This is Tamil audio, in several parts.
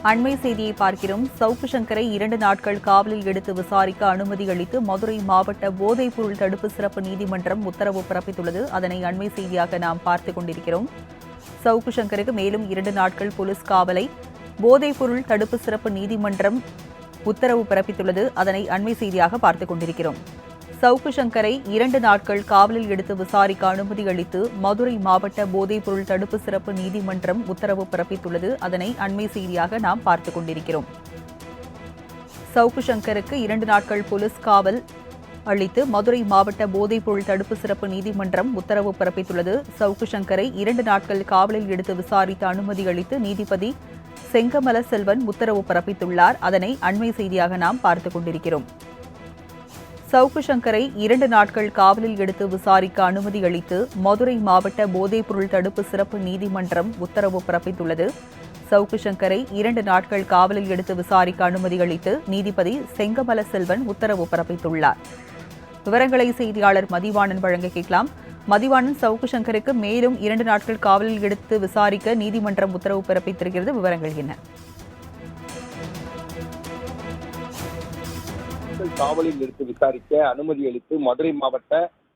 அண்மை செய்தியை பார்க்கிறோம். சவுக்கு சங்கரை 2 நாட்கள் காவலில் எடுத்து விசாரிக்க அனுமதி அளித்து மதுரை மாவட்ட போதைப்பொருள் தடுப்பு சிறப்பு நீதிமன்றம் உத்தரவு பிறப்பித்துள்ளது. அதனை அண்மை செய்தியாக நாம் பார்த்துக் கொண்டிருக்கிறோம். சவுக்கு சங்கருக்கு மேலும் 2 நாட்கள் போலீஸ் காவலை போதைப்பொருள் தடுப்பு சிறப்பு நீதிமன்றம் உத்தரவு பிறப்பித்துள்ளது. அதனை அண்மை செய்தியாக பார்த்துக் கொண்டிருக்கிறோம். சவுக்கு சங்கரை 2 நாட்கள் காவலில் எடுத்து விசாரிக்க அனுமதி அளித்து மதுரை மாவட்ட போதைப்பொருள் தடுப்பு சிறப்பு நீதிமன்றம் உத்தரவு பிறப்பித்துள்ளது. அதனை அண்மை செய்தியாக நாம் பார்த்துக் கொண்டிருக்கிறோம். சவுக்கு சங்கருக்கு 2 நாட்கள் போலீஸ் காவல் அளித்து மதுரை மாவட்ட போதைப்பொருள் தடுப்பு சிறப்பு நீதிமன்றம் உத்தரவு பிறப்பித்துள்ளது. சவுக்கு சங்கரை 2 நாட்கள் காவலில் எடுத்து விசாரித்த அனுமதி அளித்து நீதிபதி செங்கமல செல்வன் உத்தரவு பிறப்பித்துள்ளார். அதனை அண்மை செய்தியாக நாம் பார்த்துக் கொண்டிருக்கிறோம். சவுக்கு சங்கரை 2 நாட்கள் காவலில் எடுத்து விசாரிக்க அனுமதி அளித்து மதுரை மாவட்ட போதைப்பொருள் தடுப்பு சிறப்பு நீதிமன்றம் உத்தரவு பிறப்பித்துள்ளது. சவுக்கு சங்கரை 2 நாட்கள் காவலில் எடுத்து விசாரிக்க அனுமதி அளித்து நீதிபதி செங்கமல செல்வன் உத்தரவு பிறப்பித்துள்ளார். விவரங்களை செய்தியாளர் மதிவாணன் வழங்க கேட்கலாம். மதிவாணன், சவுக்கு சங்கருக்கு மேலும் 2 நாட்கள் காவலில் எடுத்து விசாரிக்க நீதிமன்றம் உத்தரவு பிறப்பித்திருக்கிறது. விவரங்கள் என்ன? காவலில் எடுத்து விசாரிக்க அனுமதி அளித்து மதுரை மாவட்ட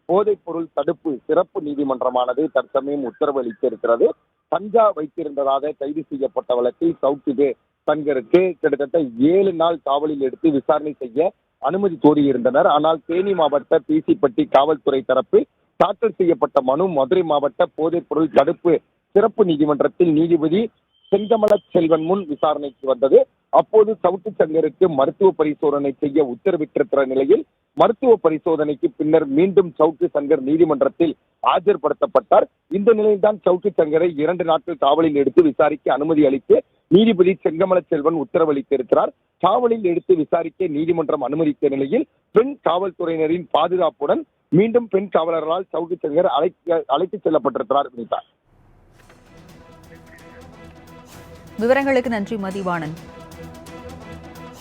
போதைப் பொருள் தடுப்பு சிறப்பு நீதிமன்றமானது தற்சமயம் உத்தரவு அளித்திருக்கிறது. கஞ்சா வைத்திருந்ததாக கைது செய்யப்பட்ட வழக்கில் சவுக்கு சங்கருக்கு கிட்டத்தட்ட 7 நாள் காவலில் எடுத்து விசாரணை செய்ய அனுமதி கோரியிருந்தனர். ஆனால் தேனி மாவட்ட பிசிப்பட்டி காவல்துறை தரப்பு தாக்கல் செய்யப்பட்ட மனு மதுரை மாவட்ட போதைப் பொருள் தடுப்பு சிறப்பு நீதிமன்றத்தில் நீதிபதி செங்கமல செல்வன் முன் விசாரணைக்கு வந்தது. அப்போது சவுக்கு சங்கருக்கு மருத்துவ பரிசோதனை செய்ய உத்தரவிட்டிருக்கிற நிலையில் மருத்துவ பரிசோதனைக்கு பின்னர் மீண்டும் சவுக்கு சங்கர் நீதிமன்றத்தில் ஆஜர்படுத்தப்பட்டார். இந்த நிலையில்தான் சவுக்கு சங்கரை 2 நாட்கள் காவலில் எடுத்து விசாரிக்க அனுமதி அளித்து நீதிபதி செங்கமல செல்வன் உத்தரவளித்திருக்கிறார். காவலில் எடுத்து விசாரிக்க நீதிமன்றம் அனுமதித்த நிலையில் பெண் காவல்துறையினரின் பாதுகாப்புடன் மீண்டும் பெண் காவலர்களால் சவுக்கு சங்கர் அழைத்துச் செல்லப்பட்டிருக்கிறார். விவரங்களுக்கு நன்றி மதிவாணன்.